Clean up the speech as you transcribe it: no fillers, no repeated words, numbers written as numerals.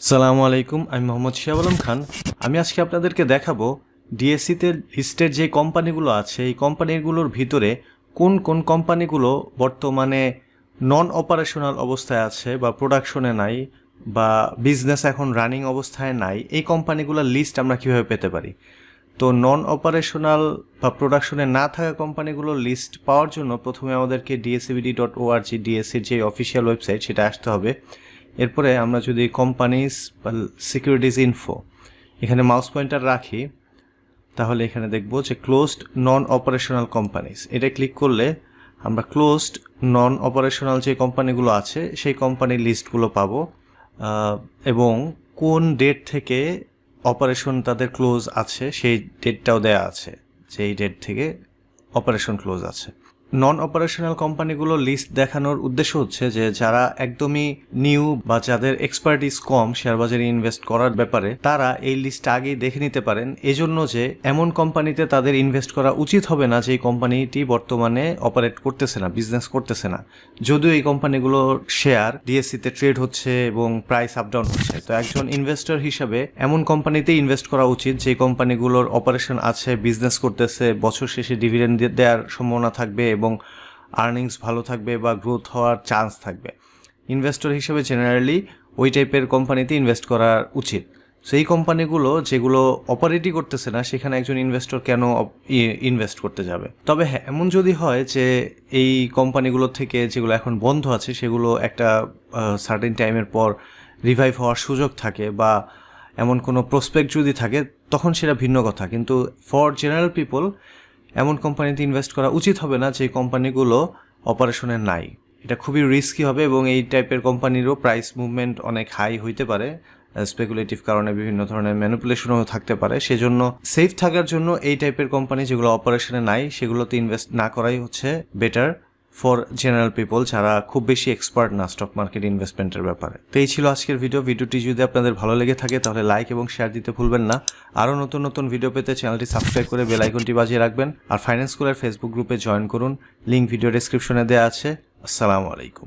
সালামু আলাইকুম, আমি মোহাম্মদ শিহাব আলম খান। আমি আজকে আপনাদেরকে দেখাবো ডিএসসিতে লিস্টেড যে কোম্পানিগুলো আছে এই কোম্পানিগুলোর ভিতরে কোন কোন কোম্পানিগুলো বর্তমানে নন অপারেশনাল অবস্থায় আছে বা প্রোডাকশনে নাই বা বিজনেস এখন রানিং অবস্থায় নাই। এই কোম্পানিগুলোর লিস্ট আমরা কীভাবে পেতে পারি? তো নন অপারেশনাল বা প্রোডাকশনে না থাকা কোম্পানিগুলোর লিস্ট পাওয়ার জন্য প্রথমে আমাদেরকে dscbd.org ডিএসসির যে অফিসিয়াল ওয়েবসাইট সেটা আসতে হবে। এরপরে আমরা যদি কোম্পানিজ বা সিকিউরিটিজ ইনফো এখানে মাউস পয়েন্টার রাখি তাহলে এখানে দেখব যে ক্লোজড নন অপারেশনাল কোম্পানিজ, এটা ক্লিক করলে আমরা ক্লোজড নন অপারেশনাল যে কোম্পানিগুলো আছে সেই কোম্পানির লিস্টগুলো পাবো এবং কোন ডেট থেকে অপারেশন তাদের ক্লোজ আছে সেই ডেটটাও দেয়া আছে, যে এই ডেট থেকে অপারেশন ক্লোজ আছে। নন অপারেশনাল কোম্পানিগুলোর লিস্ট দেখানোর উদ্দেশ্য হচ্ছে যে যারা একদমই নিউ বা যাদের এক্সপার্টিস কম শেয়ার বাজারে ইনভেস্ট করার ব্যাপারে তারা এই লিস্ট আগেই দেখে নিতে পারেন, এজন্য যে এমন কোম্পানিতে তাদের ইনভেস্ট করা উচিত হবে না যে কোম্পানিটি বর্তমানে অপারেট করতেছে না, বিজনেস করতেছে না, যদিও এই কোম্পানিগুলোর শেয়ার ডিএসসিতে ট্রেড হচ্ছে এবং প্রাইস আপ ডাউন হচ্ছে। তো একজন ইনভেস্টর হিসাবে এমন কোম্পানিতে ইনভেস্ট করা উচিত যে কোম্পানিগুলোর অপারেশন আছে, বিজনেস করতেছে, বছর শেষে ডিভিডেন্ড দেওয়ার সম্ভাবনা থাকবে এবং আর্নিংস ভালো থাকবে বা গ্রোথ হওয়ার চান্স থাকবে। ইনভেস্টর হিসেবে জেনারেলি ওই টাইপের কোম্পানিতে ইনভেস্ট করা উচিত। সেই কোম্পানিগুলো যেগুলো অপারেটই করতেছে না সেখানে একজন ইনভেস্টর কেন ইনভেস্ট করতে যাবে? তবে হ্যাঁ, এমন যদি হয় যে এই কোম্পানিগুলো থেকে যেগুলো এখন বন্ধ আছে সেগুলো একটা সার্টেন টাইমের পর রিভাইভ হওয়ার সুযোগ থাকে বা এমন কোনো প্রসপেক্ট যদি থাকে তখন সেটা ভিন্ন কথা, কিন্তু ফর জেনারেল পিপল এমন কোম্পানিতে ইনভেস্ট করা উচিত হবে না যে কোম্পানিগুলো অপারেশনে নাই। এটা খুবই রিস্কি হবে এবং এই টাইপের কোম্পানিরও প্রাইস মুভমেন্ট অনেক হাই হইতে পারে, স্পেকুলেটিভ কারণে বিভিন্ন ধরনের ম্যানিপুলেশনও থাকতে পারে। সেজন্য সেফ থাকার জন্য এই টাইপের কোম্পানি যেগুলো অপারেশনে নাই সেগুলোতে ইনভেস্ট না করাই হচ্ছে বেটার ফর জেনারেল পিপল যারা খুব বেশি এক্সপার্ট না স্টক মার্কেট ইনভেস্টমেন্টের ব্যাপারে। তো এই ছিল আজকের ভিডিওটি যদি আপনাদের ভালো লেগে থাকে তাহলে লাইক এবং শেয়ার দিতে ভুলবেন না। আরও নতুন নতুন ভিডিও পেতে চ্যানেলটি সাবস্ক্রাইব করে বেল আইকনটি বাজিয়ে রাখবেন আর ফাইন্যান্স স্কুলের ফেসবুক গ্রুপে জয়েন করুন, লিঙ্ক ভিডিও ডেসক্রিপশনে দেওয়া আছে। আসসালামু আলাইকুম।